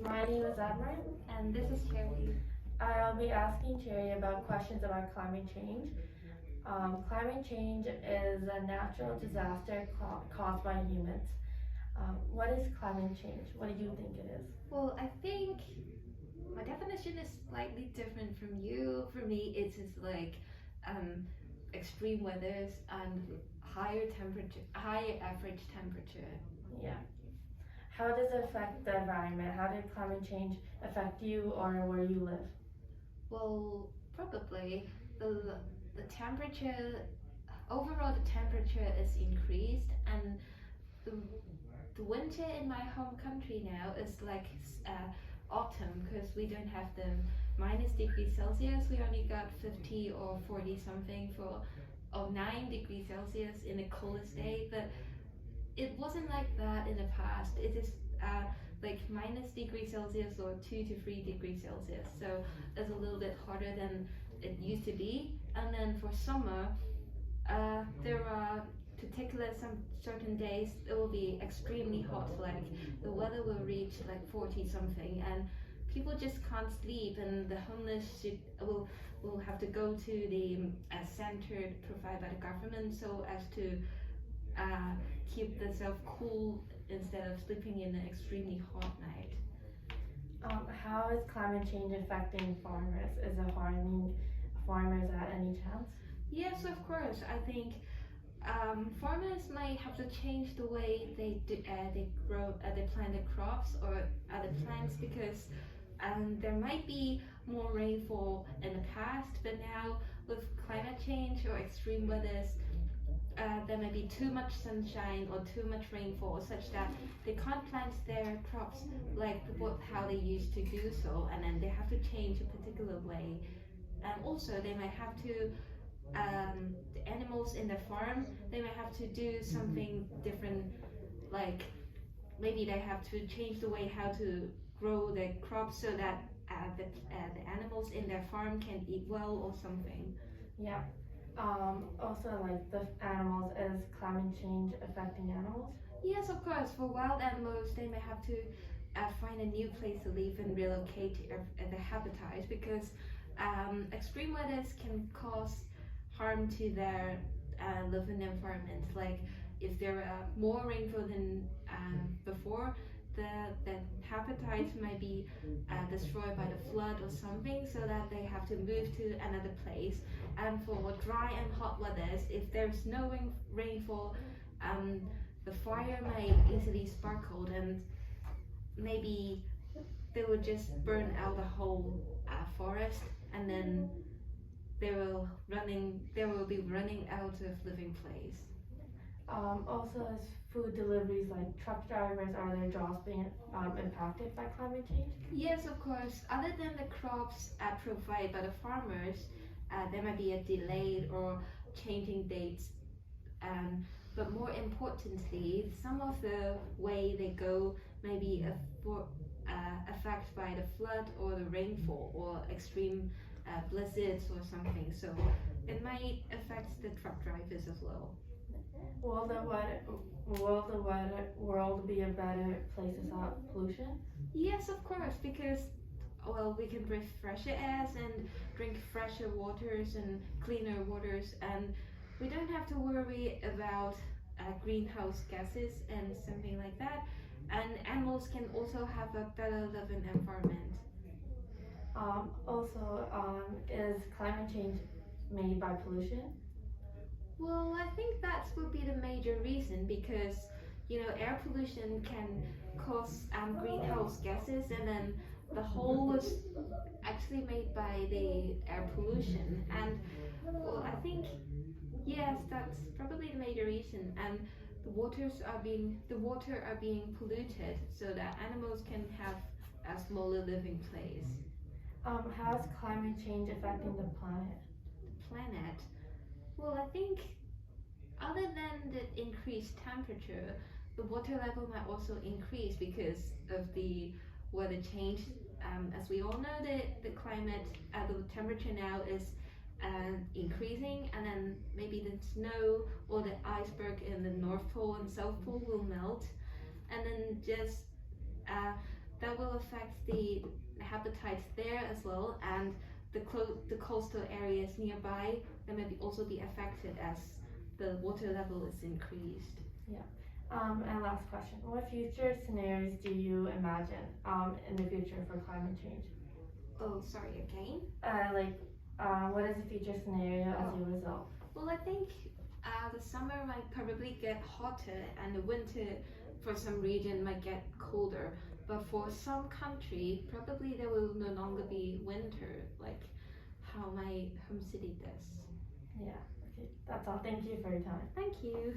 My name is Admiral. And this is Cherry. I'll be asking Cherry about questions about climate change. Climate change is a natural disaster caused by humans. What is climate change? What do you think it is? Well, I think my definition is slightly different from you. For me, it's just like um, extreme weathers and higher average temperature. Yeah. How does it affect the environment? How did climate change affect you or where you live? Well, probably the temperature overall the temperature is increased, and the the winter in my home country now is like autumn because we don't have the minus degrees Celsius. We only got 50 or 40 something for or 9 degrees Celsius in the coldest day, but it wasn't like that in the past. It is like minus degrees Celsius or 2 to 3 degrees Celsius. So it's a little bit hotter than it used to be. And then for summer, there are particular some certain days it will be extremely hot, like the weather will reach like 40 something, and people just can't sleep, and the homeless will have to go to the center provided by the government so as to uh, keep themselves cool instead of sleeping in an extremely hot night. How is climate change affecting farmers? Is it harming farmers at any chance? Yes, of course. I think farmers might have to change the way they grow, they plant the crops or other plants because there might be more rainfall in the past, but now with climate change or extreme weathers, there may be too much sunshine or too much rainfall, such that they can't plant their crops like how they used to do so, and then they have to change a particular way. And also, they might have to the animals in the farm, they might have to do something different, like maybe they have to change the way how to grow the crops so that the animals in their farm can eat well or something. Yeah. Also, like the animals, is climate change affecting animals? Yes, of course. For wild animals, they may have to find a new place to live and relocate their habitat because extreme weathers can cause harm to their living environment. Like if there are more rainfall than before, the habitats might be destroyed by the flood or something, so that they have to move to another place. And for dry and hot weathers, if there's no rainfall, the fire may easily sparkle, and maybe they will just burn out the whole forest, and then they will be running out of living place. Also, is food deliveries like truck drivers, are their jobs being impacted by climate change? Yes, of course. Other than the crops provided by the farmers, there might be a delayed or changing dates. But more importantly, some of the way they go may be affected by the flood or the rainfall or extreme blizzards or something. So it might affect the truck drivers as well. Will the world be a better place without pollution? Yes, of course, because well, we can breathe fresher airs and drink fresher waters and cleaner waters, and we don't have to worry about greenhouse gases and something like that. And animals can also have a better living environment. Is climate change made by pollution? Well, I think that would be the major reason because air pollution can cause greenhouse gases, and then the whole was actually made by the air pollution. And well, I think yes, that's probably the major reason. And the water are being polluted so that animals can have a smaller living place. How is climate change affecting the planet? The planet. Well, I think other than the increased temperature, the water level might also increase because of the weather change. As we all know, the climate, the temperature now is increasing, and then maybe the snow or the iceberg in the North Pole and South Pole will melt, and then just that will affect the habitats there as well, and the coastal areas nearby that may also be affected as the water level is increased. And last question, what future scenarios do you imagine in the future for climate change? Oh, sorry, again? What is the future scenario as a result? Well, I think the summer might probably get hotter and the winter for some region might get colder. But for some country, probably there will no longer be winter, like how my home city does. Yeah, okay, that's all. Thank you for your time. Thank you.